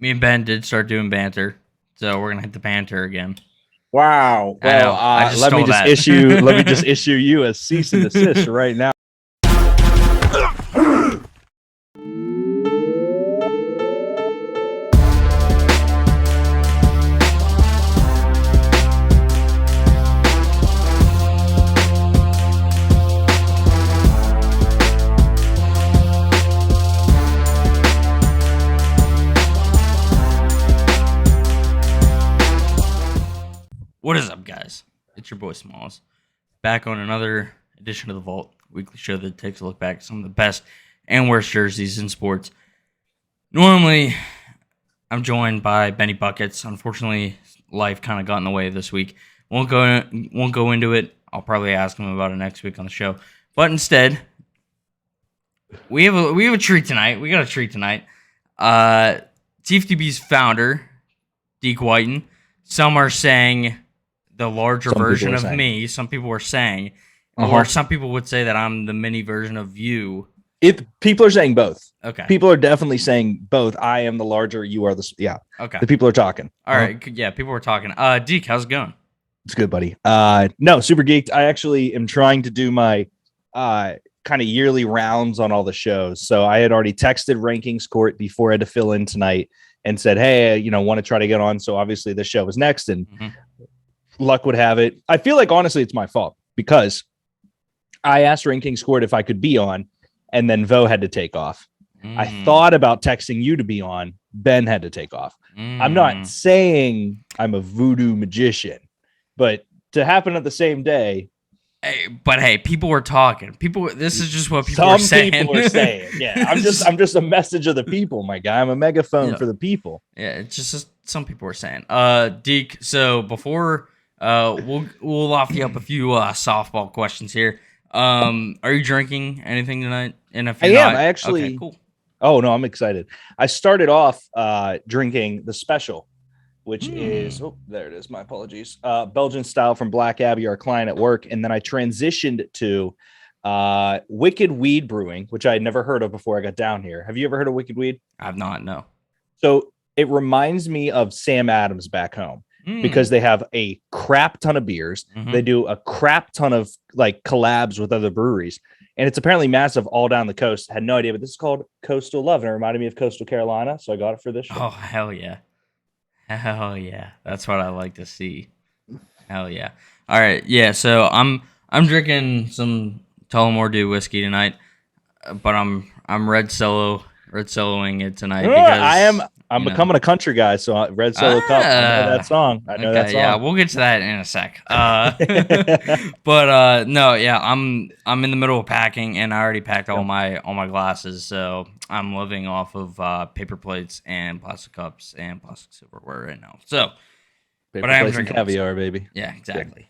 Me and Ben did start doing banter, so we're gonna hit the banter again. Wow. Well, let me just issue you a cease and desist right now. What is up, guys? It's your boy Smalls, back on another edition of the Vault, weekly show that takes a look back at some of the best and worst jerseys in sports. Normally, I'm joined by Benny Buckets. Unfortunately, life kind of got in the way this week. Won't go into it. I'll probably ask him about it next week on the show. But instead, we have a treat tonight. We got a treat tonight. TFTB's founder, Deke Whiten. Some are saying the larger version of me. Some people are saying, or some people would say that I'm the mini version of you. People are saying both. Okay. People are definitely saying both. I am the larger. You are the Okay. The people are talking. All right. Yeah. People were talking. Deke, how's it going? It's good, buddy. No, super geeked. I actually am trying to do my kind of yearly rounds on all the shows. So I had already texted Rankings Court before I had to fill in tonight and said, hey, want to try to get on. So obviously this show was next, and luck would have it. I feel like, honestly, it's my fault because I asked Rankings Court if I could be on, and then Vo had to take off. I thought about texting you to be on. Ben had to take off. I'm not saying I'm a voodoo magician, but to happen at the same day. Hey, people were talking. This is just what people are saying. Some people are saying, yeah. I'm just a message of the people, my guy. I'm a megaphone for the people. Yeah, it's just some people are saying. Deke, so before we'll loft you up a few softball questions here. Are you drinking anything tonight? And if you're I am. I actually. Okay, cool. Oh no, I'm excited. I started off drinking the special, which is, there it is. My apologies. Belgian style from Black Abbey, our client at work. And then I transitioned to Wicked Weed Brewing, which I had never heard of before I got down here. Have you ever heard of Wicked Weed? I've not, no. So it reminds me of Sam Adams back home because they have a crap ton of beers. They do a crap ton of like collabs with other breweries. And it's apparently massive all down the coast. Had no idea, but this is called Coastal Love. And it reminded me of Coastal Carolina. So I got it for this show. Oh, hell yeah. Hell yeah. That's what I like to see. Hell yeah. All right. Yeah. So I'm drinking some Tullamore Dew whiskey tonight, but I'm red soloing it tonight because I'm becoming a country guy. So Red Solo Cup. I know that song. That song. Yeah, we'll get to that in a sec. But no, yeah, I'm in the middle of packing, and I already packed all my glasses, so I'm living off of paper plates and plastic cups and plastic silverware right now. So, but I am drinking caviar, baby. Yeah, exactly.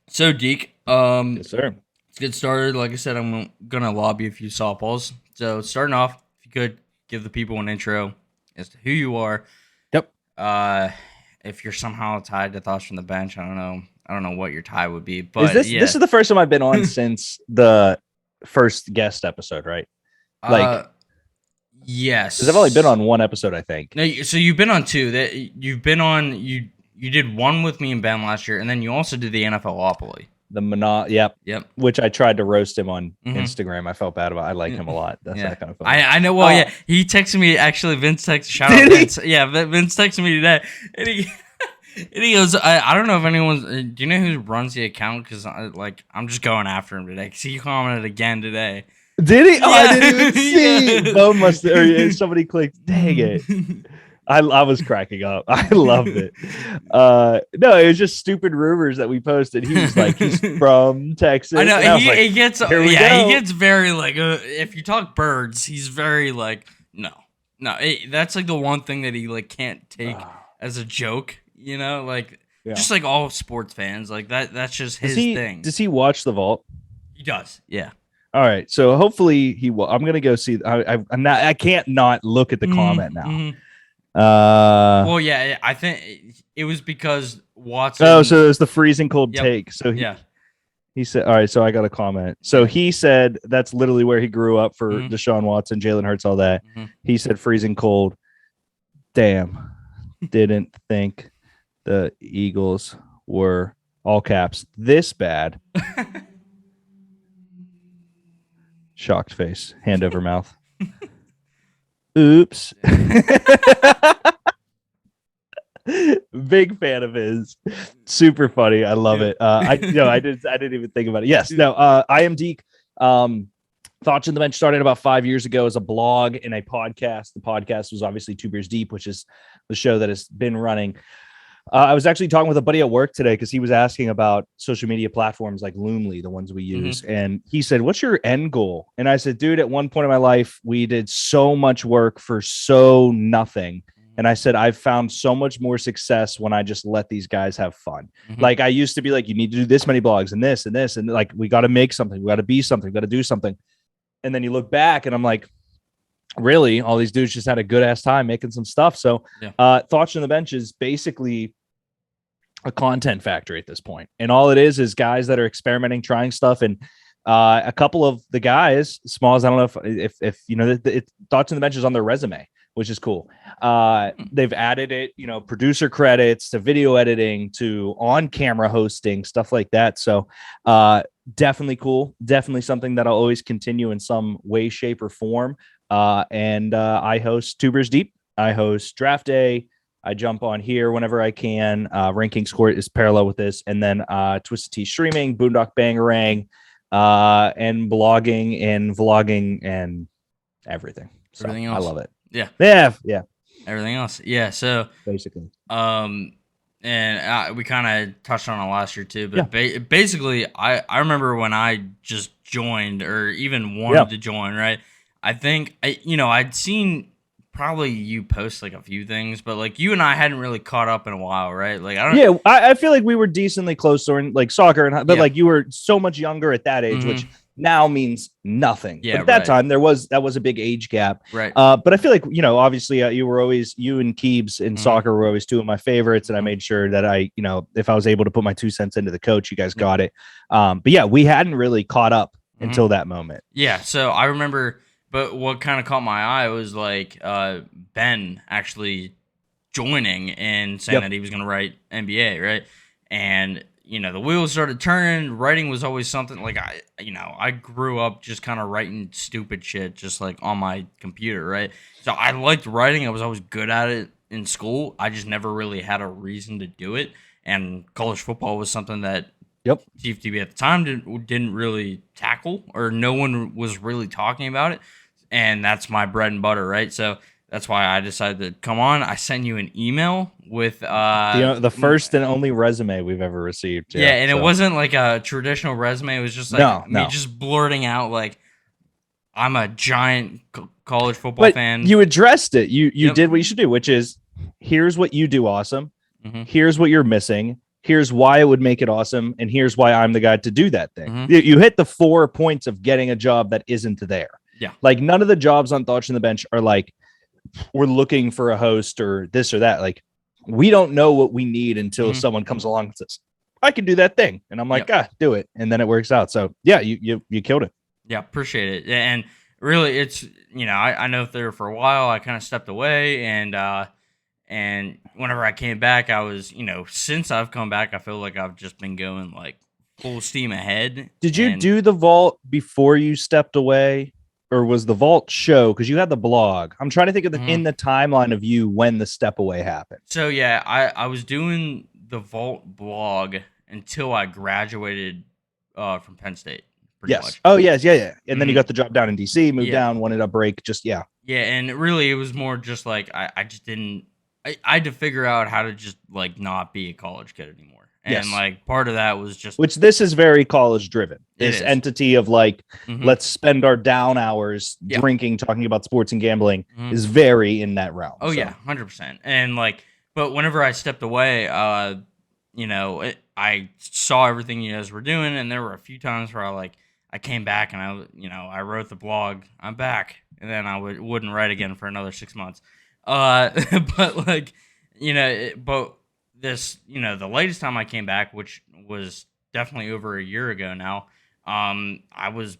So Deke, yes, sir. Let's get started. Like I said, I'm gonna lob you a few softballs. So starting off, if you could give the people an intro as to who you are. Yep. If you're somehow tied to Thoughts from the Bench, I don't know what your tie would be. But this is the first time I've been on since the first guest episode, right? Yes. Because I've only been on one episode, I think. No, so you've been on two. You've been on you did one with me and Ben last year, and then you also did the NFLopoly. Yep. Which I tried to roast him on Instagram. I felt bad about. I like him a lot. That's that kind of fun. I know. Well, yeah, he texted me. Actually, Vince texted. Shout out Vince. Yeah, Vince texted me today, and he goes, I don't know if anyone's. Do you know who runs the account? Because I'm just going after him today. Because he commented again today. Did he? Oh, I didn't even see. Bo must. Or somebody clicked. Dang it. I was cracking up. I loved it. No, it was just stupid rumors that we posted. He was like, he's from Texas. I know. He gets very like, if you talk birds, he's very like, no. That's like the one thing that he like can't take as a joke, just like all sports fans, like that's just his thing. Does he watch The Vault? He does. Yeah. All right. So hopefully he will. I'm going to go see. I can't not look at the comment now. Well, yeah, I think it was because Watson. Oh, so it was the freezing cold take. So He said, all right, so I got a comment. So he said that's literally where he grew up for Deshaun Watson, Jalen Hurts, all that. He said freezing cold. Damn. Didn't think the Eagles were, all caps, this bad. Shocked face, hand over mouth. Oops. Big fan of his. Super funny. I love it. I didn't even think about it. Yes. No. I am Deke. Thoughts on the Bench started about 5 years ago as a blog and a podcast. The podcast was obviously Two Beers Deep, which is the show that has been running. I was actually talking with a buddy at work today because he was asking about social media platforms like Loomly, the ones we use. And he said, what's your end goal? And I said, dude, at one point in my life, we did so much work for so nothing. And I said, I've found so much more success when I just let these guys have fun. Like I used to be like, you need to do this many blogs and this and this. And like, we got to make something. We got to be something. We got to do something. And then you look back and I'm like, really, all these dudes just had a good ass time making some stuff. So Thoughts on the Bench is basically a content factory at this point. And all it is guys that are experimenting, trying stuff. And a couple of the guys, Smalls, I don't know if you know, Thoughts on the Bench is on their resume, which is cool. They've added it, you know, producer credits to video editing to on-camera hosting, stuff like that. So definitely cool. Definitely something that I'll always continue in some way, shape, or form. I host Tubers Deep. I host Draft Day. I jump on here whenever I can. Rankings Court is parallel with this. And then Twisted Tea Streaming, Boondock Bangarang, and blogging and vlogging and everything. So everything else. I love it. Yeah. Everything else. Yeah. So basically, and we kind of touched on it last year too, but basically I remember when I just joined or even wanted to join, right? I think I'd seen probably you post like a few things, but like you and I hadn't really caught up in a while, right? Like I feel like we were decently close during like soccer, but like you were so much younger at that age, which now means nothing. Yeah, but at that time that was a big age gap. Right. But I feel like, obviously you and Keebs in soccer were always two of my favorites. And I made sure that I, if I was able to put my 2 cents into the coach, you guys got it. But yeah, we hadn't really caught up until that moment. Yeah. So I remember, but what kind of caught my eye was like Ben actually joining and saying that he was going to write NBA. Right. And, the wheels started turning. Writing was always something like I grew up just kind of writing stupid shit just like on my computer, right? So I liked writing. I was always good at it in school. I just never really had a reason to do it. And college football was something that TFTB at the time didn't really tackle, or no one was really talking about it. And that's my bread and butter, right? So that's why I decided to come on. I sent you an email with the first and only resume we've ever received. Yeah, and it wasn't like a traditional resume. It was just like me just blurting out like I'm a giant college football fan. You addressed it. You did what you should do, which is here's what you do awesome. Here's what you're missing. Here's why it would make it awesome, and here's why I'm the guy to do that thing. You hit the 4 points of getting a job that isn't there. Yeah, like none of the jobs on Thoughts on the Bench are like, we're looking for a host or this or that. Like we don't know what we need until someone comes along and says, I can do that thing. And I'm like, do it. And then it works out. So yeah, you killed it. Yeah. Appreciate it. And really it's, I know there for a while, I kind of stepped away and whenever I came back, I was, since I've come back, I feel like I've just been going like full steam ahead. Did you do the vault before you stepped away? Or was the vault show? Because you had the blog. I'm trying to think of in the timeline of you when the step away happened. So yeah, I was doing the vault blog until I graduated from Penn State. Pretty much. Oh yes, yeah. And then you got the job down in DC, moved down, wanted a break. Yeah, and really it was more just like I just didn't. I had to figure out how to just like not be a college kid anymore. And like part of that was just which this is very college driven. This entity of like let's spend our down hours drinking, talking about sports and gambling is very in that realm. Oh yeah, 100%. And like, but whenever I stepped away, I saw everything you guys were doing, and there were a few times where I came back and I wrote the blog. I'm back, and then I wouldn't write again for another 6 months. But like, but this, the latest time I came back, which was definitely over a year ago now. I was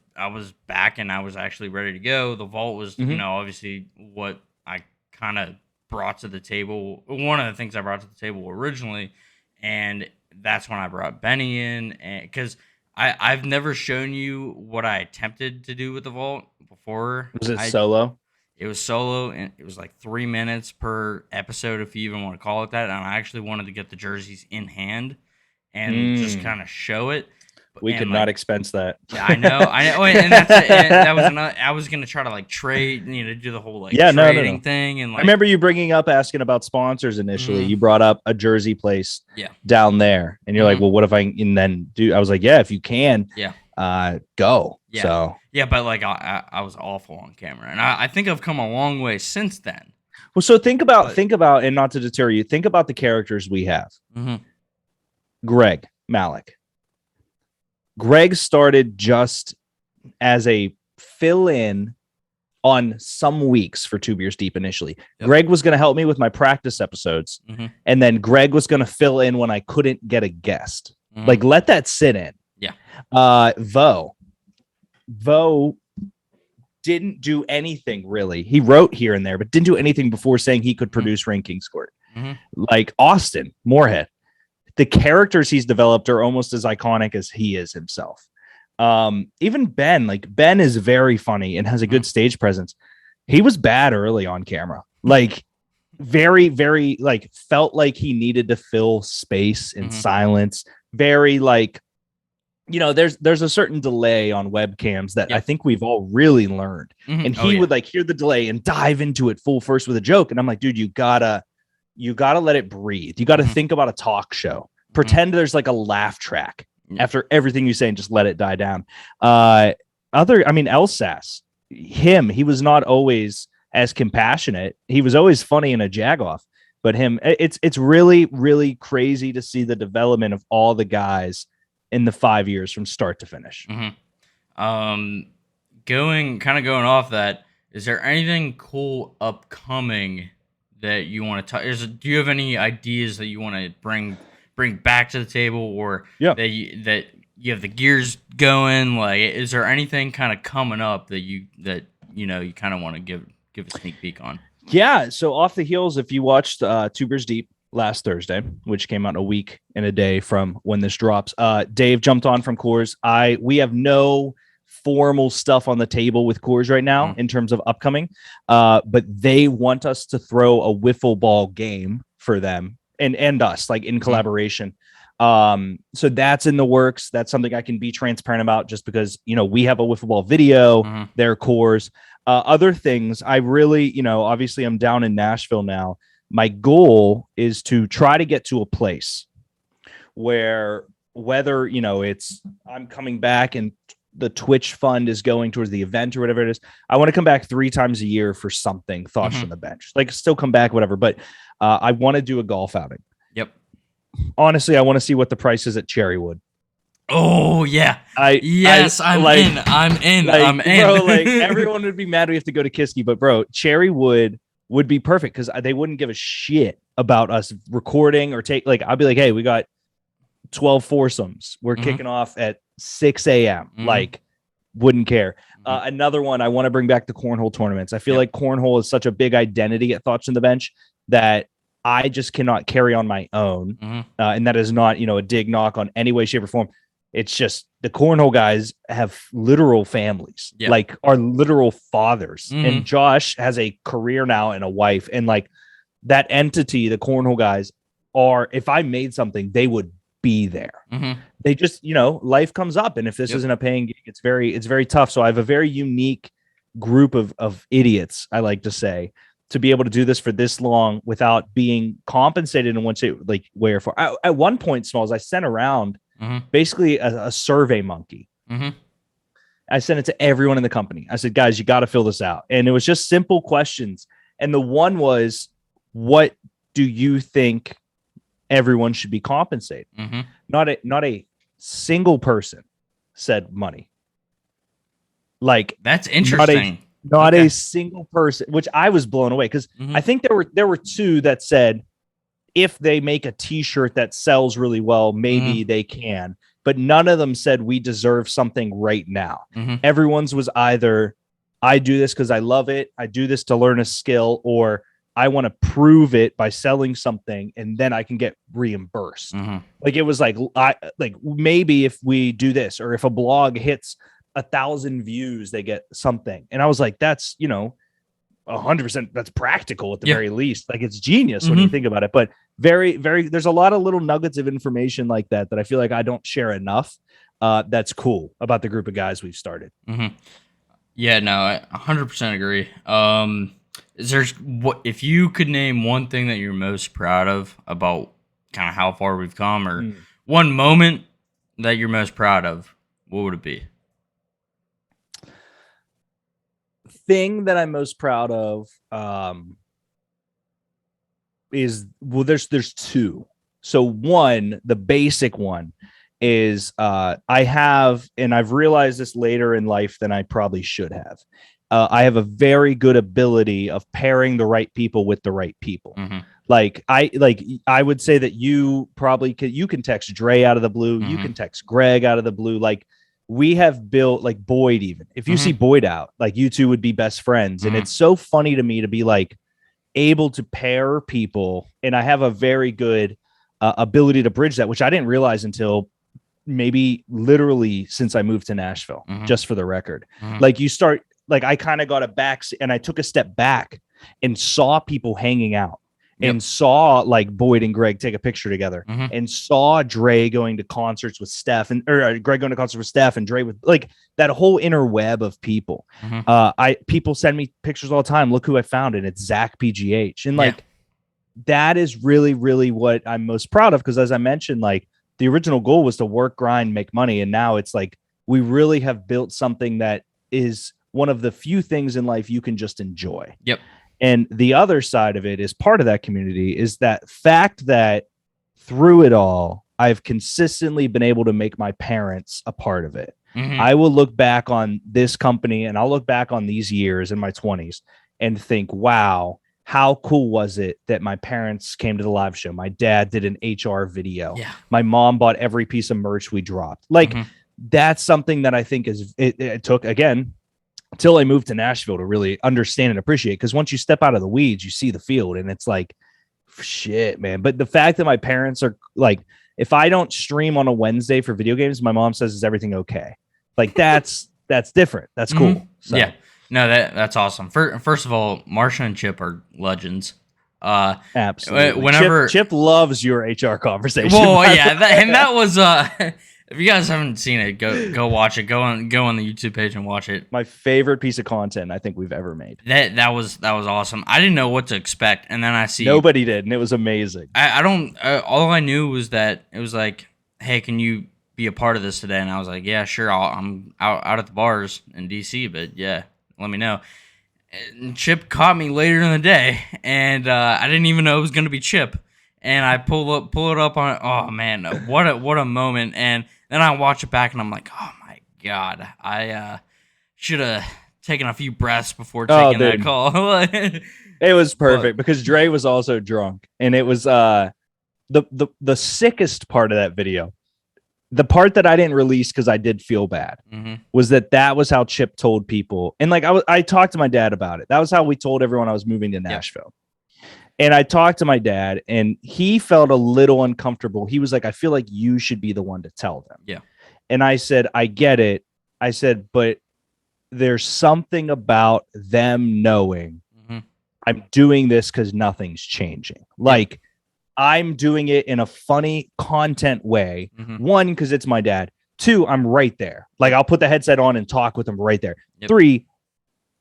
back and I was actually ready to go. The vault was, Mhm. obviously what I kind of brought to the table. One of the things I brought to the table originally, and that's when I brought Benny in, and because I've never shown you what I attempted to do with the vault before. Was it solo? It was solo, and it was like 3 minutes per episode, if you even want to call it that. And I actually wanted to get the jerseys in hand and just Mm. kind of show it. We could And not like, expense that. yeah, I know, and that's it. And that was another. I was gonna try to like trade, do the whole like Yeah, no. trading thing, and I like, remember you bringing up asking about sponsors initially. Mhm. You brought up a jersey place Yeah. down there, and you're like, Mhm. well, what if and then do? I was like, yeah, if you can, Yeah. go. Yeah. So Yeah, but like I was awful on camera, and I think I've come a long way since then. well, so think about, and not to deter you, think about the characters we have. Mhm. Greg, Malik. Greg started just as a fill-in on some weeks for 2 Beers Deep initially. Yep. Greg was going to help me with my practice episodes, Mhm. and then Greg was going to fill in when I couldn't get a guest. Mhm. Like, let that sit in. Yeah. Vo didn't do anything really. He wrote here and there, but didn't do anything before saying he could produce Ranking Squirt. Mhm. Like Austin Moorhead, the characters he's developed are almost as iconic as he is himself. Even Ben, like Ben is very funny and has a good stage presence. He was bad early on camera, like very, very like felt like he needed to fill space and silence. Very like, there's a certain delay on webcams that I think we've all really learned. And he would like hear the delay and dive into it full first with a joke. And I'm like, dude, you gotta let it breathe. You got to think about a talk show. Pretend there's like a laugh track after everything you say and just let it die down. Elsas, he was not always as compassionate. He was always funny in a jagoff, but it's really, really crazy to see the development of all the guys in the 5 years from start to finish. Going off that, is there anything cool upcoming that you want to touch? Do you have any ideas that you want to bring back to the table, or that you have the gears going? Like, is there anything kind of coming up that you kind of want to give a sneak peek on? Yeah. So off the heels, if you watched 2 Beers Deep last Thursday, which came out a week and a day from when this drops, Dave jumped on from Coors. We have no formal stuff on the table with Coors right now in terms of upcoming, but they want us to throw a wiffle ball game for them and us, like in collaboration. So that's in the works. That's something I can be transparent about, just because we have a wiffle ball video, their Coors. Other things, I really, obviously I'm down in Nashville now. My goal is to try to get to a place where, whether it's I'm coming back and the Twitch fund is going towards the event or whatever it is, I want to come back 3 times a year for something, thoughts from the bench, like still come back, whatever. But I want to do a golf outing. Yep. Honestly, I want to see what the price is at Cherrywood. Oh yeah. I'm in. Bro, like everyone would be mad we have to go to Kiski, but bro, Cherrywood would be perfect because they wouldn't give a shit about us recording or I'll be like, hey, we got 12 foursomes. We're kicking off at 6 a.m. Like, wouldn't care. Another one, I want to bring back the cornhole tournaments. I feel like cornhole is such a big identity at Thoughts on the Bench that I just cannot carry on my own. And that is not, a dig knock on any way, shape, or form. It's just the cornhole guys have literal families, like are literal fathers. And Josh has a career now and a wife. And like that entity, the cornhole guys if I made something, they would be there. They just, life comes up. And if this isn't a paying gig, it's very tough. So I have a very unique group of idiots, I like to say, to be able to do this for this long without being compensated in one way for. At one point, Smalls, I sent around basically a survey monkey. I sent it to everyone in the company. I said, guys, you got to fill this out. And it was just simple questions. And the one was, what do you think everyone should be compensated? Not a single person said money. Like, that's interesting. Not a single person, which I was blown away, because I think there were 2 that said if they make a t-shirt that sells really well, maybe they can. but none of them said we deserve something right now. Mm-hmm. Everyone's was either I do this because I love it, I do this to learn a skill, or I want to prove it by selling something and then I can get reimbursed. Mm-hmm. Like it was like maybe if we do this, or if a blog hits 1,000 views, they get something. And I was like, that's 100%. That's practical at the very least. Like it's genius when you think about it. But very, very, there's a lot of little nuggets of information like that I feel like I don't share enough. That's cool about the group of guys we've started. Mm-hmm. Yeah, no, I 100% agree. If you could name one thing that you're most proud of about kind of how far we've come, or one moment that you're most proud of, what would it be? Thing that I'm most proud of is, well, there's two. So one, the basic one is I have, and I've realized this later in life than I probably should have. I have a very good ability of pairing the right people with the right people. Mm-hmm. I would say that you probably you can text Dre out of the blue. You can text Greg out of the blue. Like we have built, like Boyd, even if you see Boyd out, like you two would be best friends. And it's so funny to me to be like able to pair people. And I have a very good ability to bridge that, which I didn't realize until maybe literally since I moved to Nashville, just for the record. Like you start, like I kind of got a back and I took a step back and saw people hanging out and saw like Boyd and Greg take a picture together and saw Dre going to concerts with Steph or Greg going to concerts with Steph and Dre with, like, that whole interweb of people. People send me pictures all the time. Look who I found. And it's Zach PGH. And like, that is really, really what I'm most proud of. Cause as I mentioned, like the original goal was to work, grind, make money. And now it's like, we really have built something that is one of the few things in life you can just enjoy. And the other side of it is part of that community is that fact that through it all, I've consistently been able to make my parents a part of it. I will look back on this company and I'll look back on these years in my 20s and think, wow, how cool was it that my parents came to the live show? My dad did an HR video. My mom bought every piece of merch we dropped. Like that's something that I think is, it took, again, until I moved to Nashville to really understand and appreciate. Because once you step out of the weeds, you see the field and it's like, shit, man. But the fact that my parents are like, if I don't stream on a Wednesday for video games, my mom says, is everything okay? Like that's different. That's cool. So. Yeah, no, that's awesome. First of all, Marsha and Chip are legends. Absolutely. Whenever Chip loves your HR conversation. Well, yeah, that was if you guys haven't seen it, go watch it. Go on the YouTube page and watch it. My favorite piece of content I think we've ever made. That was awesome. I didn't know what to expect, and then I see nobody did, and it was amazing. I don't. All I knew was that it was like, hey, can you be a part of this today? And I was like, yeah, sure. I'm out at the bars in DC, but yeah, let me know. And Chip caught me later in the day, and I didn't even know it was gonna be Chip. And I pull it up on it. Oh man, what a moment! And then I watch it back, and I'm like, oh my god, I should have taken a few breaths before taking that call. It was perfect because Dre was also drunk, and it was the sickest part of that video. The part that I didn't release because I did feel bad was that was how Chip told people. And like I talked to my dad about it. That was how we told everyone I was moving to Nashville. And I talked to my dad and he felt a little uncomfortable. He was like, I feel like you should be the one to tell them. Yeah. And I said, I get it. I said, but there's something about them knowing I'm doing this because nothing's changing. Like, I'm doing it in a funny content way. One, because it's my dad. Two, I'm right there. Like I'll put the headset on and talk with him right there. Three,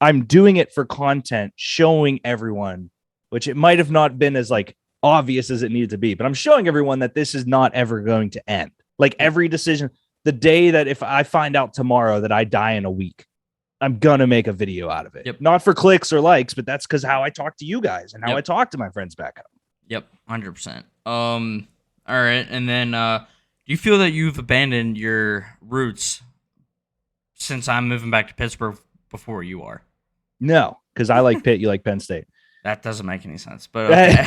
I'm doing it for content, showing everyone, which it might have not been as like obvious as it needed to be, but I'm showing everyone that this is not ever going to end. Like every decision, the day that if I find out tomorrow that I die in a week, I'm going to make a video out of it. Not for clicks or likes, but that's because how I talk to you guys and how I talk to my friends back home. 100%. All right. And then, do you feel that you've abandoned your roots since I'm moving back to Pittsburgh before you are? No, because I like Pitt. You like Penn State. That doesn't make any sense. But okay.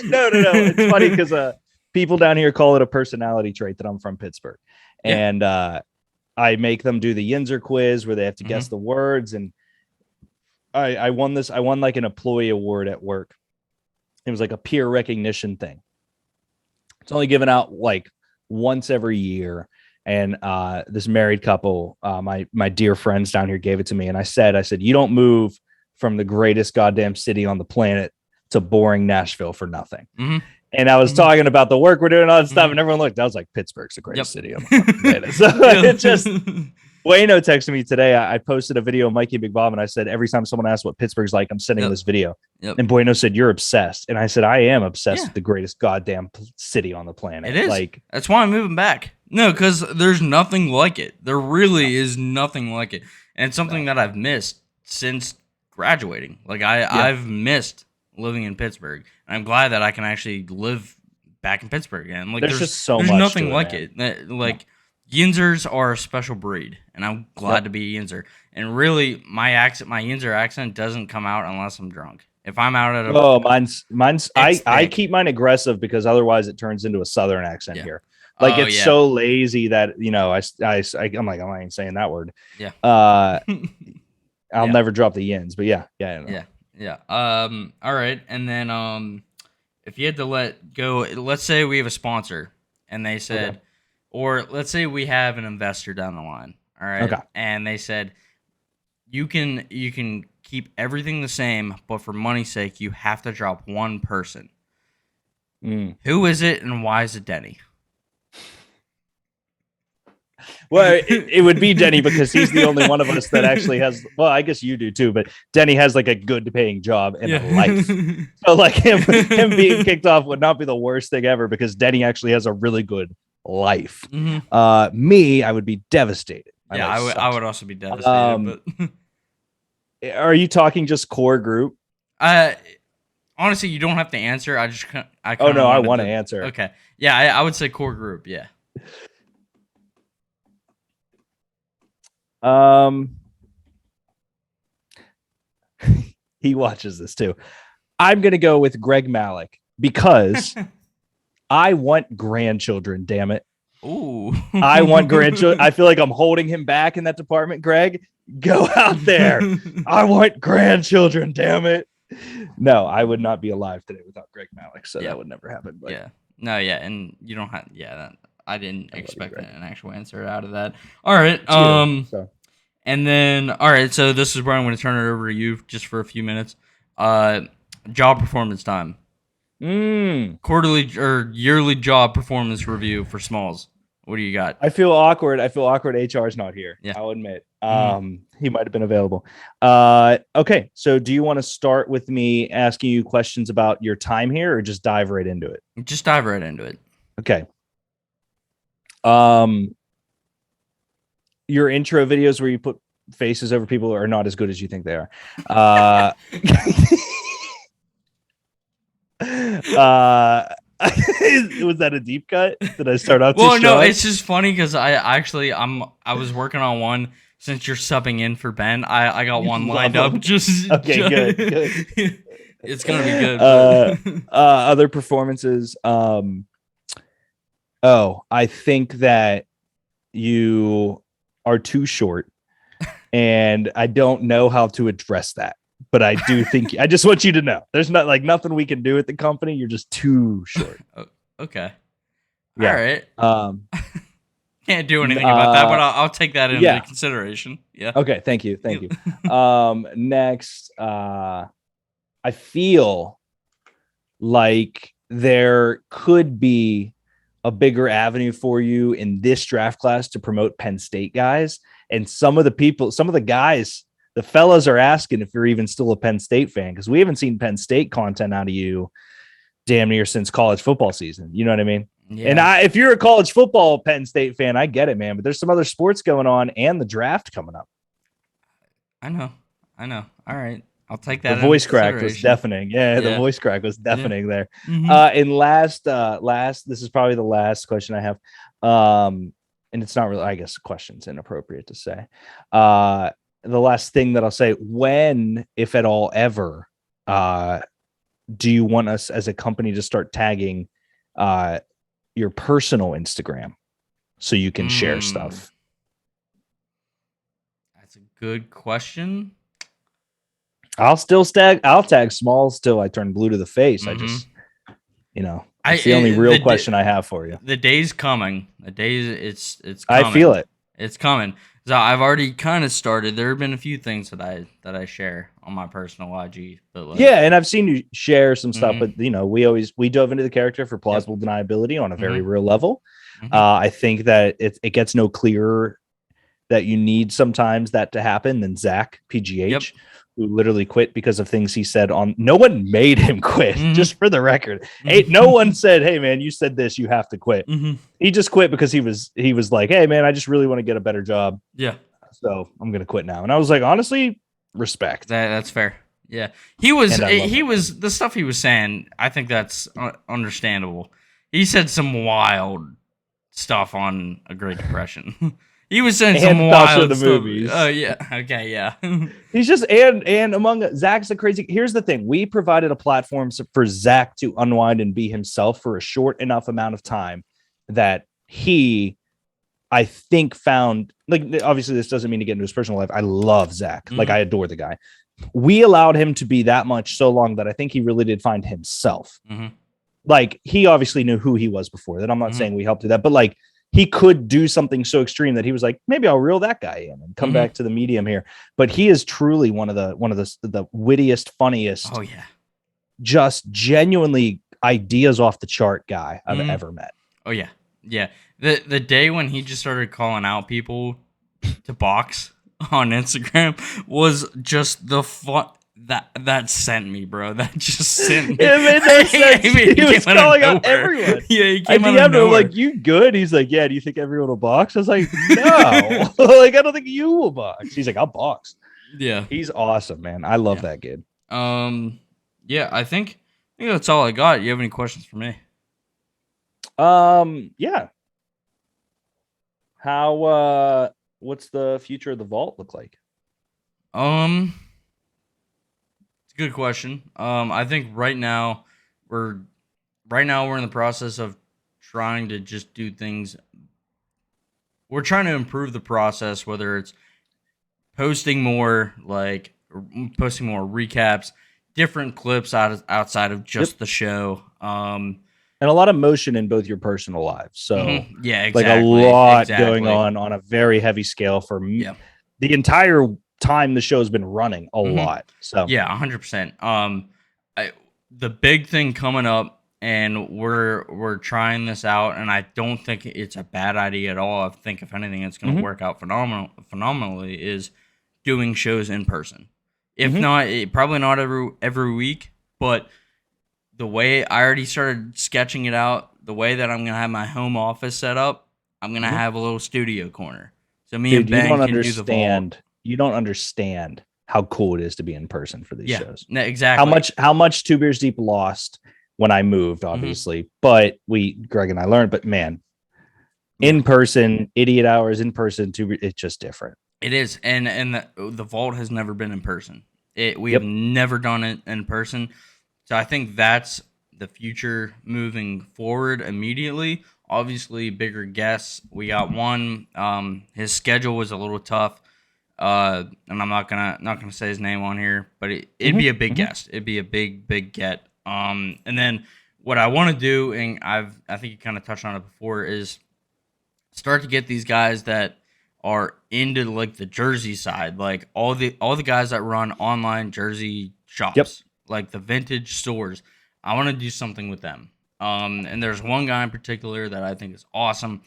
No. It's funny because people down here call it a personality trait that I'm from Pittsburgh. Yeah. And I make them do the Yinzer quiz where they have to guess the words. And I won this. I won like an employee award at work. It was like a peer recognition thing. It's only given out like once every year. And this married couple, my dear friends down here gave it to me. And I said, you don't move from the greatest goddamn city on the planet to boring Nashville for nothing. And I was talking about the work we're doing, all that stuff, and everyone looked. I was like, Pittsburgh's the greatest city on the planet. So it just, Wayno texted me today. I posted a video of Mikey Big Bob, and I said, every time someone asks what Pittsburgh's like, I'm sending this video. And Bueno said, you're obsessed. And I said, I am obsessed with the greatest goddamn city on the planet. It is. Like, that's why I'm moving back. No, because there's nothing like it. There really is nothing like it. And it's something that I've missed since graduating. Like, I've missed living in Pittsburgh. And I'm glad that I can actually live back in Pittsburgh again. Like, there's just so much nothing like it. Like, Yinzers are a special breed, and I'm glad to be a Yinzer. And really, my Yinzer accent doesn't come out unless I'm drunk. If I'm out at a mine's I keep mine aggressive because otherwise it turns into a Southern accent here. Like it's so lazy that I'm like, I'm not even saying that word. Yeah. I'll never drop the yins, but yeah. All right, and then if you had to let go, let's say we have a sponsor, and they said, or let's say we have an investor down the line. All right, and they said, you can keep everything the same, but for money's sake, you have to drop one person. Who is it, and why is it Denny? Well, it would be Denny because he's the only one of us that actually has. Well, I guess you do too, but Denny has like a good paying job and a life. So like him being kicked off would not be the worst thing ever because Denny actually has a really good life. Me, I would be devastated. I would also be devastated. But are you talking just core group? Honestly, you don't have to answer. I want to answer. Okay, yeah, I would say core group. Yeah. He watches this too. I'm gonna go with Greg Malik because I want grandchildren. Damn it! Ooh, I want grandchildren. I feel like I'm holding him back in that department. Greg, go out there. I want grandchildren. Damn it! No, I would not be alive today without Greg Malik, so that would never happen. But. And you don't have I didn't expect an actual answer out of that. All right. And then, all right. So this is where I'm going to turn it over to you just for a few minutes. Job performance time. Quarterly or yearly job performance review for Smalls. What do you got? I feel awkward. HR is not here. I'll admit. He might have been available. Okay. So do you want to start with me asking you questions about your time here or just dive right into it? Just dive right into it. Okay. Your intro videos where you put faces over people are not as good as you think they are. Was that a deep cut? Did I start off? Well, no, it's just funny because I was working on one since you're subbing in for Ben. I got one lined up. Just okay, good. It's gonna be good. Other performances. I think that you are too short, and I don't know how to address that. But I do think I just want you to know there's nothing we can do at the company. You're just too short. Okay. Yeah. All right. Can't do anything about that, but I'll take that into consideration. Yeah. Okay. Thank you. Next, I feel like there could be a bigger avenue for you in this draft class to promote Penn State guys. And some of the guys, the fellas are asking if you're even still a Penn State fan, because we haven't seen Penn State content out of you damn near since college football season. You know what I mean? Yeah. And if you're a college football Penn State fan, I get it, man. But there's some other sports going on and the draft coming up. I know. All right. I'll take that. The voice crack was deafening. Yeah, the voice crack was deafening there. And last, this is probably the last question I have. And it's not really, I guess, question's inappropriate to say. The last thing that I'll say, when, if at all, ever, do you want us as a company to start tagging your personal Instagram so you can share stuff? That's a good question. I'll tag Smalls till I turn blue to the face. I just, it's the only real question I have for you. The day's coming. It's coming. I feel it. It's coming. So I've already kind of started. There have been a few things that I share on my personal IG. But and I've seen you share some stuff, but we dove into the character for plausible deniability on a very real level. I think that it gets no clearer that you need sometimes that to happen than Zach PGH, who literally quit because of things he said on. No one made him quit, just for the record. No one said, "Hey man, you said this, you have to quit." He just quit because he was like, "Hey man, I just really want to get a better job. Yeah, so I'm gonna quit now." And I was like, honestly, respect. That's fair. Yeah, he was the stuff he was saying. I think that's understandable. He said some wild stuff on a Great Depression. He was saying some wild the movies. Oh yeah, okay, yeah. He's just and among Zach's a crazy. Here's the thing: we provided a platform for Zach to unwind and be himself for a short enough amount of time that he, I think, found, like, obviously this doesn't mean to get into his personal life. I love Zach, like I adore the guy. We allowed him to be that much so long that I think he really did find himself. Like, he obviously knew who he was before that. I'm not saying we helped do that, but like, he could do something so extreme that he was like, maybe I'll reel that guy in and come back to the medium here. But he is truly one of the wittiest, funniest. Oh yeah, just genuinely ideas off the chart guy I've ever met. Oh yeah, yeah. The day when he just started calling out people to box on Instagram was just the fun. That sent me, bro. That just sent me. It made no sense. He was calling out everyone. Yeah, he came out of nowhere. nowhere. Like, you good? He's like, yeah. Do you think everyone will box? I was like, no. Like, I don't think you will box. He's like, I'll box. Yeah, he's awesome, man. I love that kid. Yeah. I think that's all I got. You have any questions for me? Yeah. How? What's the future of the vault look like? Good question. I think right now we're in the process of trying to just do things. We're trying to improve the process, whether it's posting more recaps, different clips outside of just the show. And a lot of motion in both your personal lives. So yeah, exactly. Like a lot going on a very heavy scale for the entire time the show's been running a lot. So yeah, 100%. The big thing coming up, and we're trying this out, and I don't think it's a bad idea at all. I think if anything, it's going to work out phenomenally. Is doing shows in person. If not, probably not every week, but the way I already started sketching it out, the way that I'm going to have my home office set up, I'm going to have a little studio corner. So me and Ben can do the vault. You don't understand how cool it is to be in person for these shows. Exactly. How much Two Beers Deep lost when I moved, obviously, but Greg and I learned, but man, in person, idiot hours in person, it's just different. It is. And the vault has never been in person. We have never done it in person. So I think that's the future moving forward immediately. Obviously, bigger guests. We got one. His schedule was a little tough. And I'm not gonna say his name on here, but it'd be a big guest. It'd be a big get. And then what I want to do, and I think you kind of touched on it before, is start to get these guys that are into like the jersey side, like all the guys that run online jersey shops, like the vintage stores. I want to do something with them. And there's one guy in particular that I think is awesome.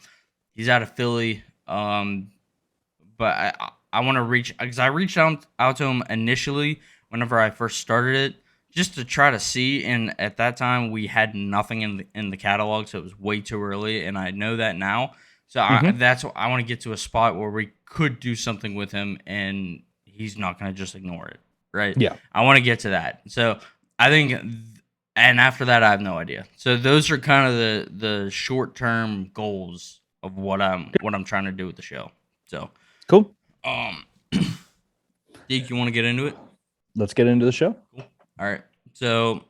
He's out of Philly. But I want to because I reached out to him initially whenever I first started it, just to try to see. And at that time, we had nothing in the catalog, so it was way too early. And I know that now, so that's what I want to get to, a spot where we could do something with him, and he's not going to just ignore it, right? Yeah, I want to get to that. So I think, and after that, I have no idea. So those are kind of the short term goals of what I'm trying to do with the show. So. Cool. Deke, you want to get into it? Let's get into the show. Cool. All right. So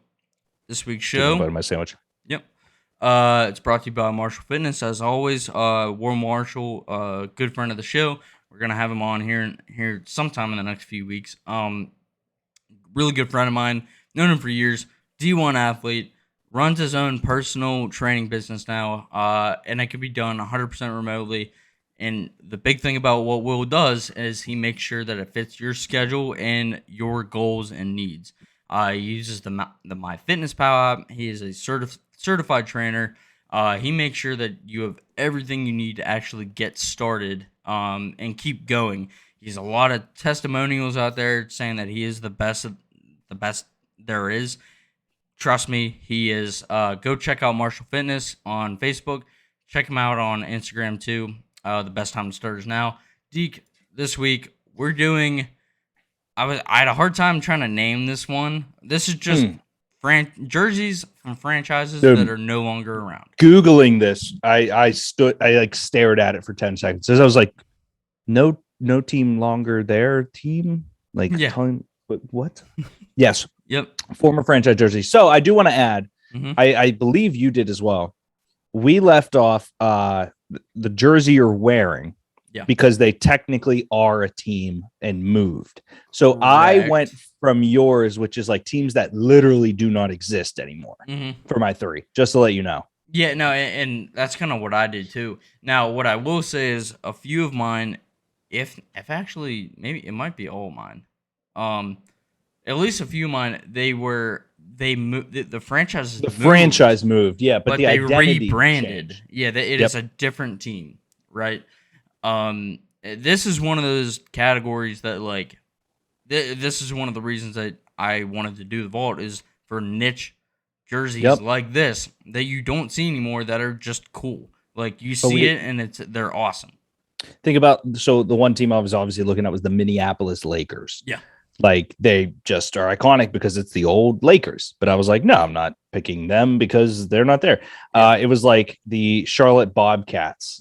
this week's show. About my sandwich. Yep. It's brought to you by Marshall Fitness. As always, Warren Marshall, good friend of the show. We're gonna have him on here sometime in the next few weeks. Really good friend of mine, known him for years. D1 athlete, runs his own personal training business now, and it can be done 100% remotely. And the big thing about what Will does is he makes sure that it fits your schedule and your goals and needs. He uses the MyFitnessPal app. He is a certified trainer. He makes sure that you have everything you need to actually get started and keep going. He has a lot of testimonials out there saying that he is the best there is. Trust me, he is. Go check out Marshall Fitness on Facebook. Check him out on Instagram too. The best time to start is now. Deke, this week we're doing. I had a hard time trying to name this one. This is just jerseys from franchises that are no longer around. Googling this, I stared at it for 10 seconds. As I was like, no team longer their team. Like, what? Yes. Yep. Former franchise jerseys. So I do want to add, I believe you did as well. We left off the jersey you're wearing because they technically are a team and moved. So correct. I went from yours, which is like teams that literally do not exist anymore for my 3, just to let you know. Yeah, no, and that's kind of what I did too. Now, what I will say is a few of mine, if actually, maybe it might be all mine. At least a few of mine, they moved the franchise. The franchise moved, yeah, but the they identity rebranded. changed. Yeah, it is a different team, right? This is one of those categories that like, this is one of the reasons that I wanted to do the vault is for niche jerseys like this that you don't see anymore that are just cool. Like you see it and they're awesome. Think about the one team I was obviously looking at was the Minneapolis Lakers. Yeah. Like they just are iconic because it's the old Lakers. But I was like, no, I'm not picking them because they're not there. It was like the Charlotte Bobcats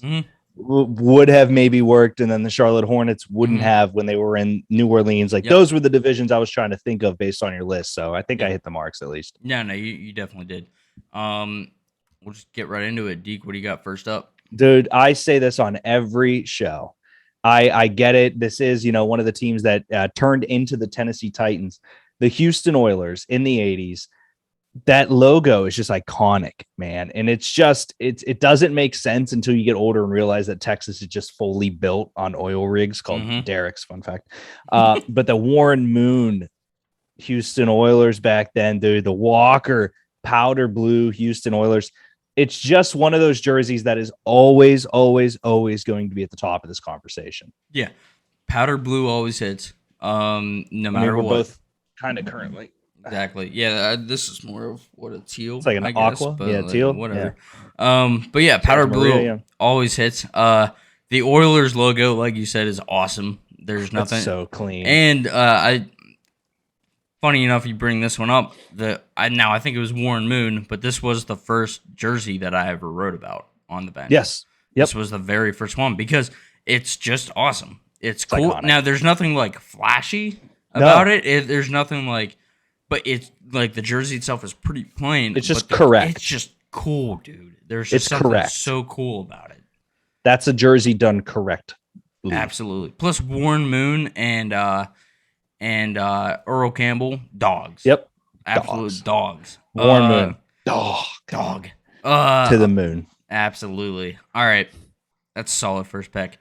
would have maybe worked, and then the Charlotte Hornets wouldn't have when they were in New Orleans. Like those were the divisions I was trying to think of based on your list. So I think I hit the marks at least. No, you definitely did. We'll just get right into it. Deke, what do you got first up? Dude, I say this on every show. I get it. This is, one of the teams that turned into the Tennessee Titans, the Houston Oilers in the 80s. That logo is just iconic, man. And it's just, it doesn't make sense until you get older and realize that Texas is just fully built on oil rigs called derricks, fun fact. But the Warren Moon Houston Oilers back then, dude, the Walker powder blue Houston Oilers. It's just one of those jerseys that is always, always, always going to be at the top of this conversation. Yeah. Powder blue always hits. No matter what. Both kind of currently. Exactly. Yeah, this is more of what a teal. It's like an aqua. But teal. Whatever. Yeah. But yeah, powder blue always hits. The Oilers logo, like you said, is awesome. There's nothing. It's so clean. And funny enough, you bring this one up. I think it was Warren Moon, but this was the first jersey that I ever wrote about on the bench. Yes. Yep. This was the very first one because it's just awesome. It's cool. Iconic. Now, there's nothing like flashy about it. There's nothing like, but it's like the jersey itself is pretty plain. It's just correct. It's just cool, dude. There's just something so cool about it. That's a jersey done correct. Absolutely. Plus Warren Moon and Earl Campbell, dogs. Yep. Absolute dogs. Warren Moon. Dog. To the moon. Absolutely. All right. That's a solid first pick.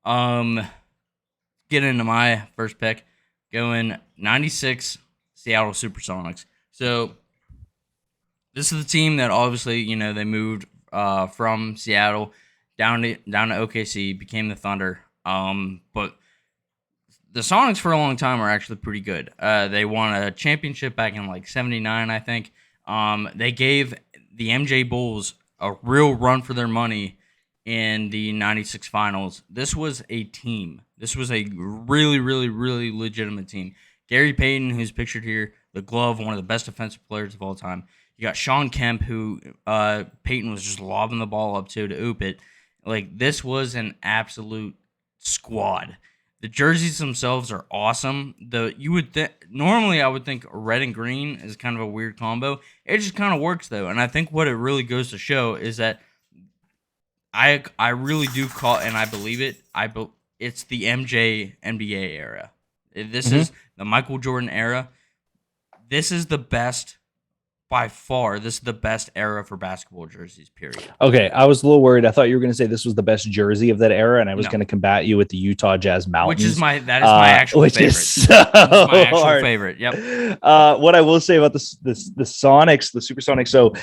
Get into my first pick. Going 96 Seattle Supersonics. So this is the team that obviously, they moved from Seattle down to OKC, became the Thunder. But the Sonics for a long time are actually pretty good. They won a championship back in like 79, I think. They gave the MJ Bulls a real run for their money in the 96 finals. This was a team. This was a really, really, really legitimate team. Gary Payton, who's pictured here, the glove, one of the best defensive players of all time. You got Sean Kemp, who Payton was just lobbing the ball up to oop it. Like, this was an absolute squad. The jerseys themselves are awesome. Normally I would think red and green is kind of a weird combo. It just kind of works though, and I think what it really goes to show is that I really do call, and I believe it. It's the MJ NBA era. This is the Michael Jordan era. This is the best by far. This is the best era for basketball jerseys. Period. Okay, I was a little worried. I thought you were going to say this was the best jersey of that era, and I was No. going to combat you with the Utah Jazz Mountains, That is my actual which favorite. Is so That's my actual hard. favorite. Yep. What I will say about the Sonics, the Supersonics, so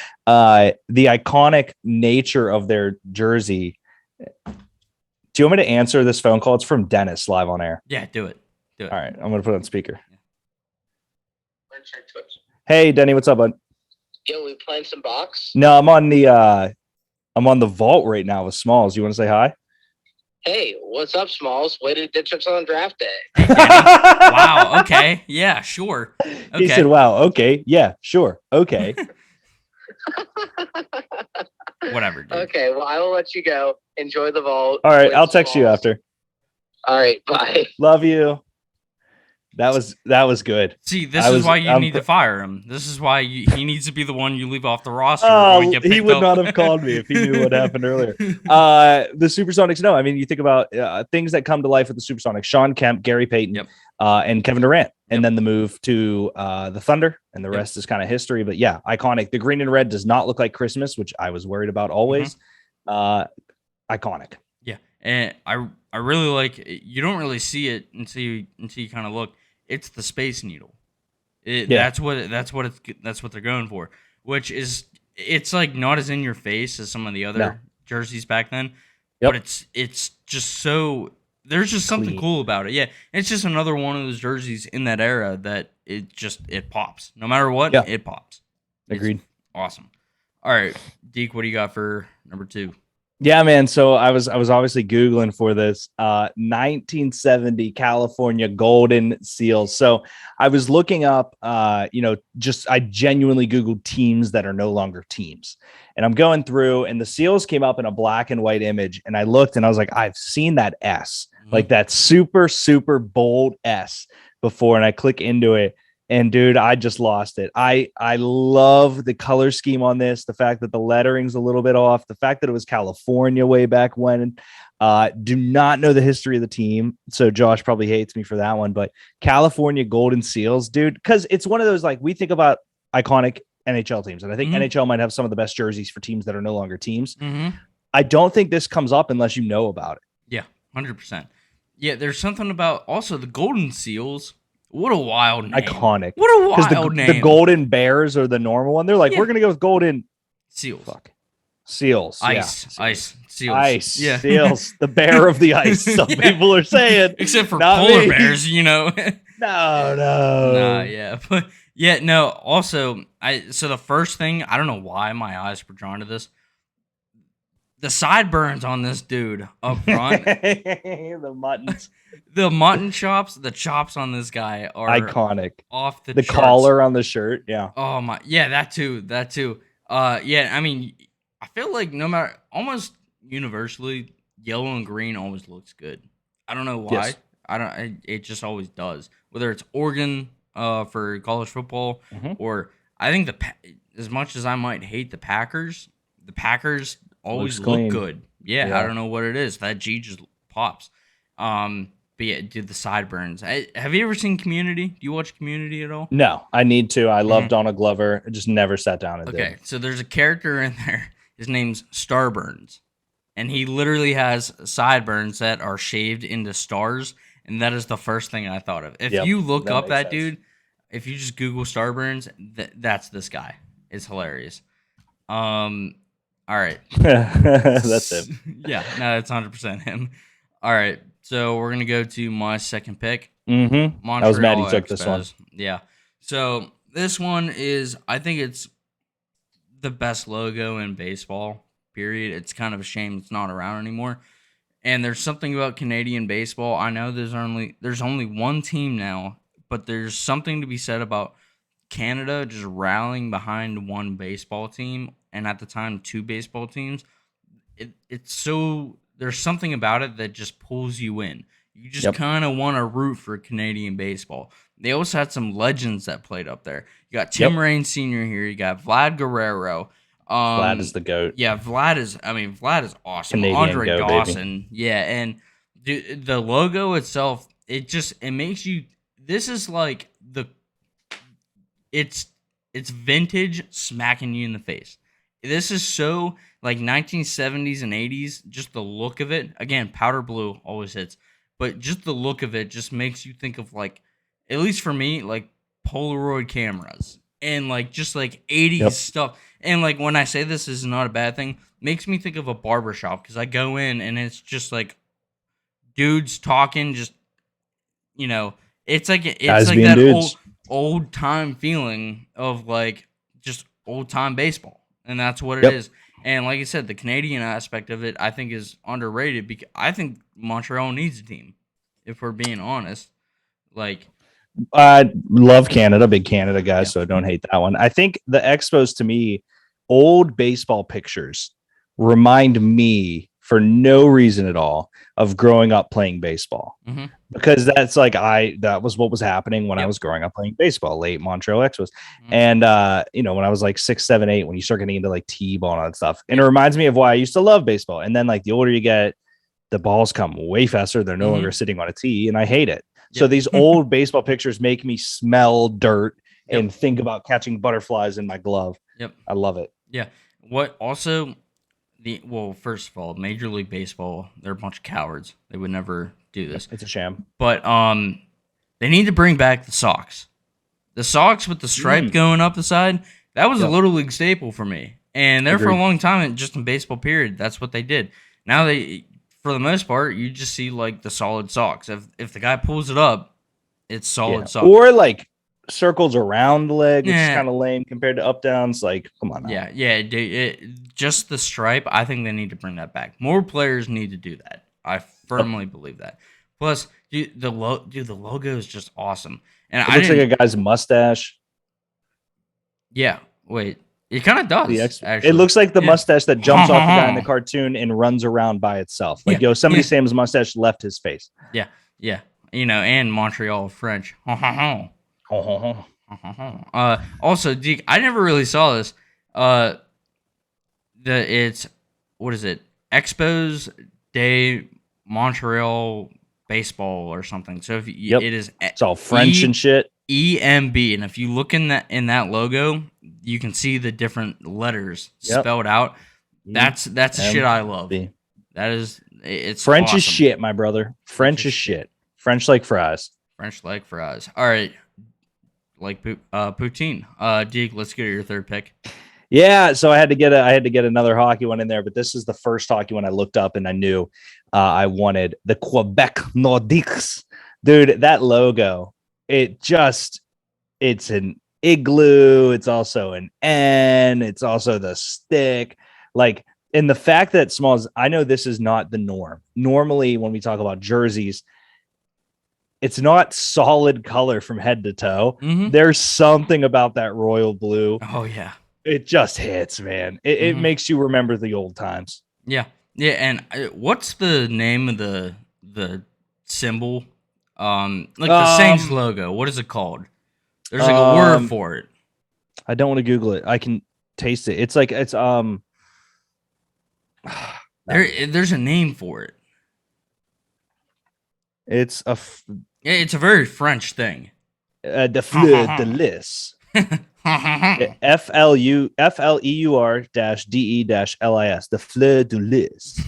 the iconic nature of their jersey. Do you want me to answer this phone call? It's from Dennis live on air. Yeah, do it. All right, I'm going to put it on speaker. Hey, Denny, what's up, bud? Yo, we playing some box? No, I'm on the vault right now with Smalls. You want to say hi? Hey, what's up, Smalls? Way to ditch us on draft day. Wow. Okay. Yeah. Sure. Okay. He said, "Wow. Okay. Yeah. Sure. Okay." Whatever. Dude. Okay, well, I will let you go. Enjoy the vault. All right, with I'll text you Smalls. after. All right, bye. Love you. That was good. See, this is why you need to fire him. This is why he needs to be the one you leave off the roster. Oh, when we get he picked would up. not have called me if he knew what happened earlier. The Supersonics, no. I mean, you think about things that come to life with the Supersonics. Sean Kemp, Gary Payton, Yep. And Kevin Durant. And Yep. then the move to the Thunder, and the Yep. rest is kind of history. But yeah, iconic. The green and red does not look like Christmas, which I was worried about always. Iconic. Yeah, and I really like. You don't really see it until you kind of look. It's the Space Needle. That's what they're going for. Which is, it's like not as in your face as some of the other jerseys back then. Yep. But it's just so, there's just something Clean. cool about it. Yeah, it's just another one of those jerseys in that era that it pops. No matter what, it pops. Agreed. It's awesome. All right, Deke, what do you got for number 2? Yeah, man. So I was obviously Googling for this 1970 California Golden Seals. So I was looking up, I genuinely Googled teams that are no longer teams. And I'm going through, and the Seals came up in a black and white image. And I looked and I was like, I've seen that S, like that super, super bold S before. And I click into it. And dude, I just lost it. I love the color scheme on this. The fact that the lettering's a little bit off. The fact that it was California way back when. Do not know the history of the team, so Josh probably hates me for that one. But California Golden Seals, dude, because it's one of those, like, we think about iconic NHL teams, and I think NHL might have some of the best jerseys for teams that are no longer teams. I don't think this comes up unless you know about it. Yeah, 100%. Yeah, there's something about also the Golden Seals. What a wild name. Iconic. What a wild name. The Golden Bears are the normal one. They're like, we're going to go with Golden Seals. Seals. Ice. Seals. Ice. Yeah. Seals. The bear of the ice. Some people are saying. Except for Not polar me. bears, No. Nah, yeah. But yeah, no, also, so the first thing, I don't know why my eyes were drawn to this. The sideburns on this dude up front. The muttons. The mutton chops, the chops on this guy are iconic. Off the charts. Collar on the shirt, yeah. Oh my, yeah, that too. Yeah, I mean, I feel like no matter, almost universally, yellow and green always looks good. I don't know why. Yes. It just always does. Whether it's Oregon for college football, or I think as much as I might hate the Packers always look good. Yeah, I don't know what it is. That G just pops. But yeah, dude, the sideburns. Have you ever seen Community? Do you watch Community at all? No, I need to. I love Donald Glover. I just never sat down and did. So there's a character in there. His name's Starburns. And he literally has sideburns that are shaved into stars. And that is the first thing I thought of. If you look up that dude, if you just Google Starburns, that's this guy. It's hilarious. All right. That's him. Yeah, no, that's 100% him. All right. So we're gonna go to my second pick. I was mad you took this one. Yeah. So this one is, I think it's the best logo in baseball. Period. It's kind of a shame it's not around anymore. And there's something about Canadian baseball. I know there's only one team now, but there's something to be said about Canada just rallying behind one baseball team, and at the time 2 baseball teams. It's so. There's something about it that just pulls you in. You just kind of want to root for Canadian baseball. They also had some legends that played up there. You got Tim Raines Sr. here. You got Vlad Guerrero. Vlad is the GOAT. Yeah, Vlad is awesome. Canadian Andre GOAT, Dawson. Baby. Yeah, and the logo itself, it makes you. This is like it's vintage smacking you in the face. This is so like 1970s and 80s. Just the look of it. Again, powder blue always hits, but just the look of it just makes you think of like, at least for me, like Polaroid cameras and like just like 80s stuff. And like when I say this is not a bad thing, makes me think of a barbershop because I go in and it's just like dudes talking, just it's like that dudes. old time feeling of like just old time baseball, and that's what it is. And like I said, the Canadian aspect of it I think is underrated because I think Montreal needs a team. If we're being honest, like I love Canada, big Canada guy, so don't hate that one. I think the Expos to me, old baseball pictures remind me for no reason at all of growing up playing baseball, because that's like that was what was happening when I was growing up playing baseball, late Montreal Expos. And when I was like 6, 7, 8, when you start getting into like T-ball and all that stuff, and it reminds me of why I used to love baseball. And then like the older you get, the balls come way faster. They're no longer sitting on a tee, and I hate it. So these old baseball pictures make me smell dirt and think about catching butterflies in my glove. I love it. Yeah. What also first of all, Major League Baseball, they're a bunch of cowards. They would never do this. It's a sham. But they need to bring back the socks. The socks with the stripe going up the side, that was a Little League staple for me. And there for a long time, just in baseball period, that's what they did. Now for the most part, you just see like the solid socks. If the guy pulls it up, it's solid socks. Or like circles around the leg, which is kind of lame compared to up downs. Like, come on now. Just the stripe. I think they need to bring that back. More players need to do that. I firmly believe that. Plus, the logo is just awesome. And it looks like a guy's mustache. Yeah. Wait. It kind of does. Actually. It looks like the mustache that jumps off the guy in the cartoon and runs around by itself. Like, somebody say his mustache left his face. Yeah. Yeah. And Montreal French. Also, Deke, I never really saw this. It's what is it? Expos de Montreal Baseball or something. So if it's all French and shit. EMB, and if you look in that logo, you can see the different letters spelled out. That's the shit I love. It's French awesome. is shit, my brother. French is shit. French like fries. French like fries. All right. Like poutine. Deke, let's go to your third pick. Yeah, so I had to get another hockey one in there, but this is the first hockey one I looked up and I knew I wanted the Quebec Nordiques. Dude, that logo, it's an igloo, it's also an N, it's also the stick. Like, and the fact that Smalls, I know this is not the norm. Normally, when we talk about jerseys, it's not solid color from head to toe. There's something about that royal blue. Oh, yeah. It just hits, man. It makes you remember the old times. Yeah. Yeah, and what's the name of the symbol? The Saints logo. What is it called? There's like a word for it. I don't want to Google it. I can taste it. It's like there's a name for it. It's it's a very French thing. The fleur de lis. FLEUR -DE-LIS. The fleur de lis.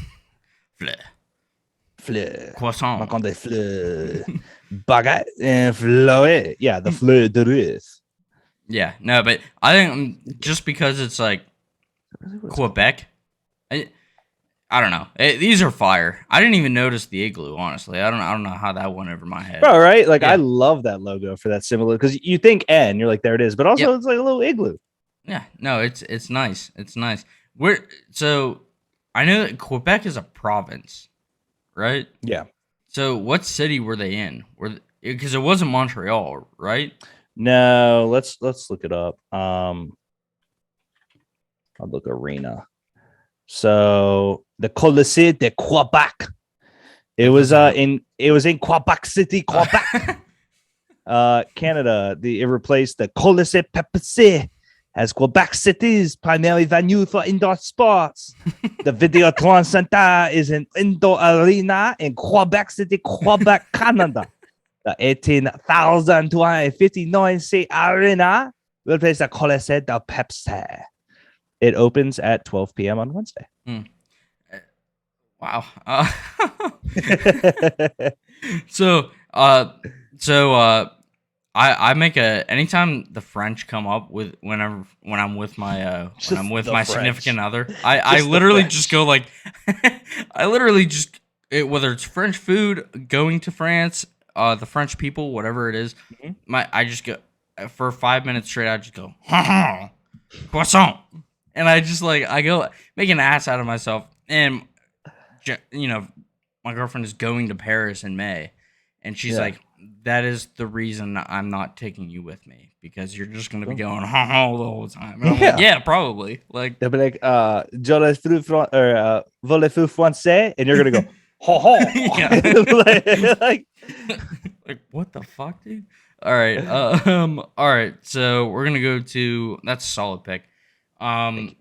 Fleur. Croissant. Macon des fleurs. Baguette and fleur. Yeah, the fleur de lis. Yeah, no, but I think just because it's like Quebec, I don't know. These are fire. I didn't even notice the igloo, honestly. I don't know how that went over my head. All right, like I love that logo for that symbol because you think N, you're like there it is, but also it's like a little igloo. Yeah, no, it's nice. It's nice. So I know that Quebec is a province, right? Yeah. So what city were they in? Because it wasn't Montreal, right? No, let's look it up. I'll look arena. So the Colisée de Quebec It was in Quebec City, Quebec, Canada. It replaced the Colisée Pepsi as Quebec City's primary venue for indoor sports. The Videotron Center is an indoor arena in Quebec City, Quebec, Canada. The 18,259 seat arena replaces the Colisée de Pepsi. It opens at 12 p.m. on Wednesday. Wow. I make anytime the French come up with when I'm with my significant other, I literally just go like whether it's French food, going to France, the French people, whatever it is, I just go for 5 minutes straight. I just go croissant, and I go make an ass out of myself. And my girlfriend is going to Paris in May, and she's like, that is the reason I'm not taking you with me, because you're just going to be going the whole time. And I'm like, yeah, probably. Like, they'll be like, voulez-vous français? And you're going to go, ho ho. like, what the fuck, dude? All right. All right. So we're going to go to, that's a solid pick. We're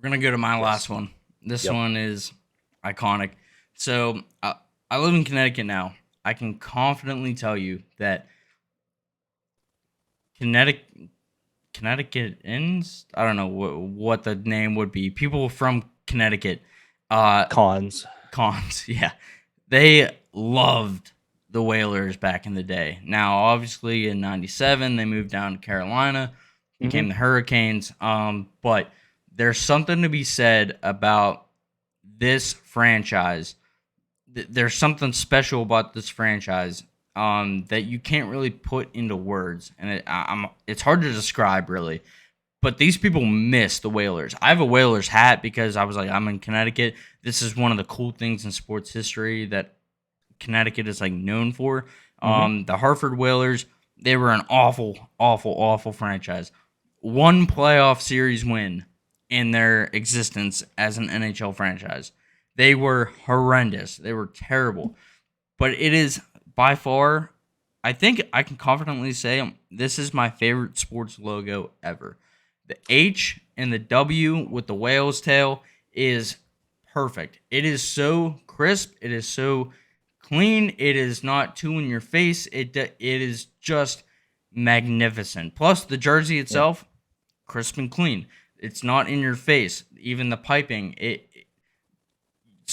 going to go to my last one. This one is iconic. So I live in Connecticut now. I can confidently tell you that Connecticutans, I don't know what the name would be. People from Connecticut, cons, yeah, they loved the Whalers back in the day. Now, obviously, in '97, they moved down to Carolina, became the Hurricanes. But there's something to be said about this franchise. There's something special about this franchise that you can't really put into words, and it's hard to describe, really. But these people miss the Whalers. I have a Whalers hat because I was like, I'm in Connecticut. This is one of the cool things in sports history that Connecticut is like known for. The Harford Whalers, they were an awful, awful, awful franchise. One playoff series win in their existence as an NHL franchise. They were horrendous. They were terrible. But it is by far, I think I can confidently say, this is my favorite sports logo ever. The H and the W with the whale's tail is perfect. It is so crisp. It is so clean. It is not too in your face. It is just magnificent. Plus, the jersey itself, crisp and clean. It's not in your face. Even the piping,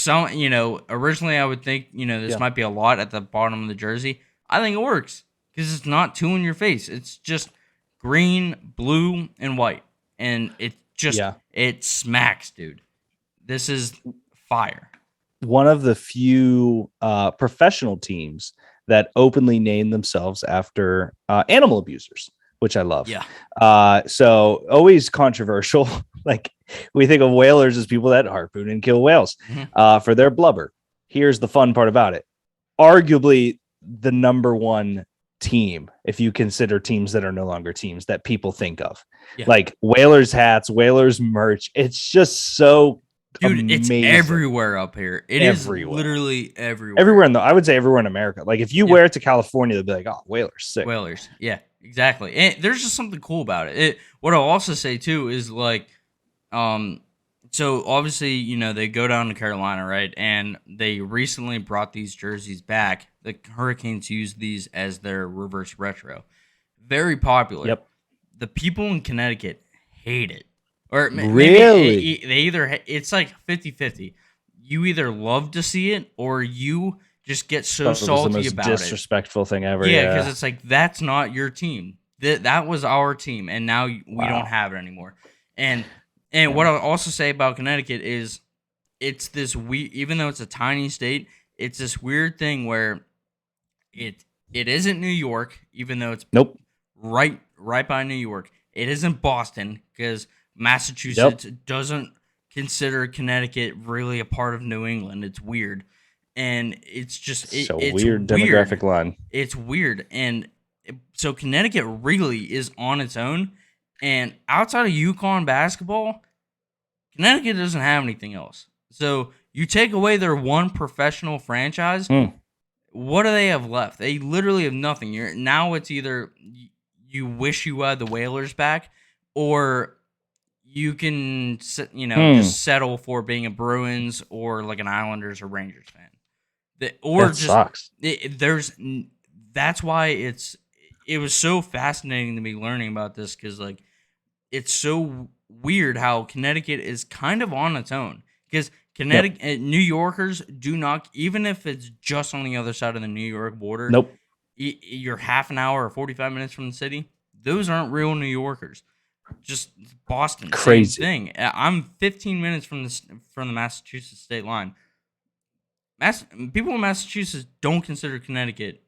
originally I would think, this might be a lot at the bottom of the jersey. I think it works because it's not too in your face. It's just green, blue, and white. And it just, it smacks, dude. This is fire. One of the few professional teams that openly name themselves after animal abusers, which I love. Yeah. So always controversial. Like, we think of whalers as people that harpoon and kill whales for their blubber. Here's the fun part about it. Arguably the number one team, if you consider teams that are no longer teams that people think of. Yeah. Like Whalers hats, Whalers merch. It's just so dude, amazing. It's everywhere up here. It everywhere. Is literally everywhere. Everywhere I would say everywhere in America. Like, if you wear it to California, they'll be like, oh, Whalers, sick. Whalers, yeah, exactly. And there's just something cool about it. What I'll also say too is like, so obviously, they go down to Carolina, right? And they recently brought these jerseys back. The Hurricanes used these as their reverse retro. Very popular. Yep. The people in Connecticut hate it. Or really? They either, it's like 50-50. You either love to see it or you just get so salty about it. Disrespectful thing ever. Yeah, because it's like, that's not your team. That was our team, and now we don't have it anymore. And what I'll also say about Connecticut is it's this even though it's a tiny state, it's this weird thing where it isn't New York, even though it's right by New York. It isn't Boston because Massachusetts doesn't consider Connecticut really a part of New England. It's weird. And it's just it's weird demographic line. It's weird. And so Connecticut really is on its own. And outside of UConn basketball, Connecticut doesn't have anything else. So You take away their one professional franchise, what do they have left? They literally have nothing. Now it's either you wish you had the Whalers back, or you can, just settle for being a Bruins or like an Islanders or Rangers fan. That sucks. That's why it was so fascinating to me learning about this, because like it's so weird how Connecticut is kind of on its own, because Connecticut, New Yorkers do not, even if it's just on the other side of the New York border. Nope. You're half an hour or 45 minutes from the city. Those aren't real New Yorkers. Just Boston, crazy same thing. I'm 15 minutes from the Massachusetts state line. People in Massachusetts don't consider Connecticut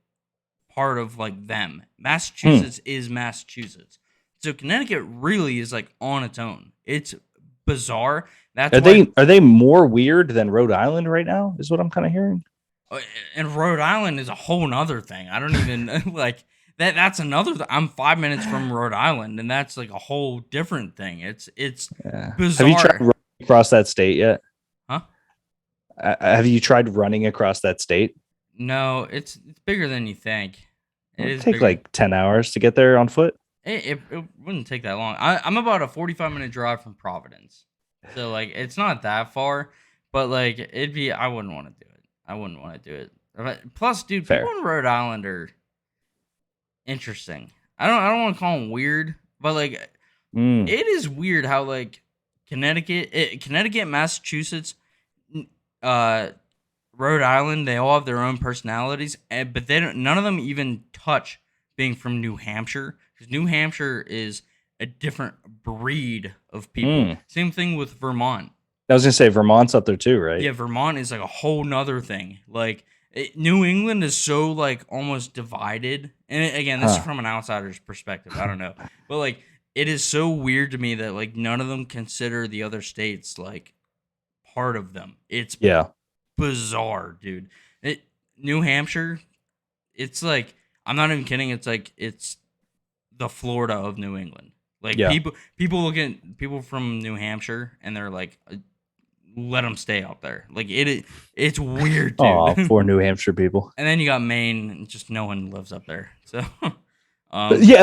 part of like them. Massachusetts is Massachusetts, so Connecticut really is like on its own. It's bizarre. Are they more weird than Rhode Island right now? Is what I'm kind of hearing. And Rhode Island is a whole nother thing. I don't even like that. That's another. I'm 5 minutes from Rhode Island, and that's like a whole different thing. It's bizarre. Have you tried running across that state yet? Huh? Have you tried running across that state? No, it's bigger than you think. It'd take like 10 hours to get there on foot. It wouldn't take that long. I'm about a 45-minute drive from Providence, so like it's not that far. But like I wouldn't want to do it. I wouldn't want to do it. Plus, dude, Fair. people in Rhode Island are interesting. I don't want to call them weird, but like it is weird how like Connecticut, Massachusetts, Rhode Island, they all have their own personalities, but none of them even touch being from New Hampshire, because New Hampshire is a different breed of people. Same thing with Vermont. I was gonna say Vermont's up there too, right? Yeah, Vermont is like a whole nother thing. Like New England is so like almost divided, and again, this is from an outsider's perspective. I don't know, but like it is so weird to me that like none of them consider the other states like part of them. It's bizarre, dude. New Hampshire, it's like, I'm not even kidding. It's like it's the Florida of New England. Like people look at people from New Hampshire and they're like, let them stay out there. Like it's weird, dude. Oh, poor New Hampshire people. And then you got Maine, and just no one lives up there. So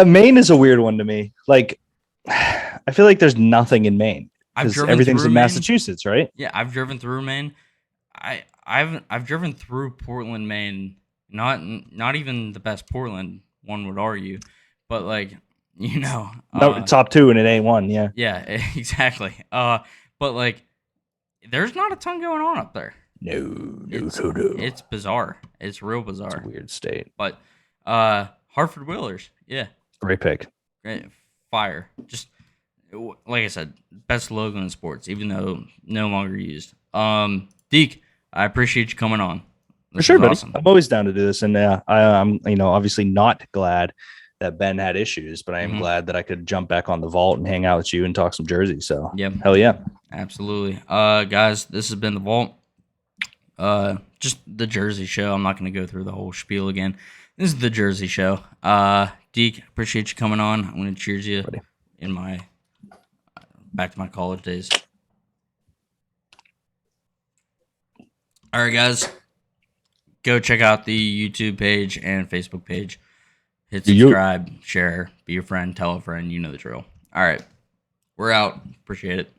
Maine is a weird one to me. Like I feel like there's nothing in Maine because everything's in Massachusetts, right? Yeah, I've driven through Maine. I've driven through Portland, Maine. Not even the best Portland, one would argue, but like top two and it ain't one. Yeah, exactly. But like, there's not a ton going on up there. No. It's bizarre. It's real bizarre. It's a weird state. But Harford Whalers, yeah, great pick. Great fire. Just like I said, best logo in sports, even though no longer used. Deke, I appreciate you coming on. For sure, buddy. Awesome. I'm always down to do this, and I'm obviously not glad that Ben had issues, but I am glad that I could jump back on the vault and hang out with you and talk some Jersey. So hell yeah, absolutely. Guys, this has been the vault. Just the Jersey show. I'm not going to go through the whole spiel again. This is the Jersey show. Deke, appreciate you coming on. I'm going to cheers you in my back to my college days. All right, guys, go check out the YouTube page and Facebook page. Hit subscribe, share, be a friend, tell a friend. You know the drill. All right, we're out. Appreciate it.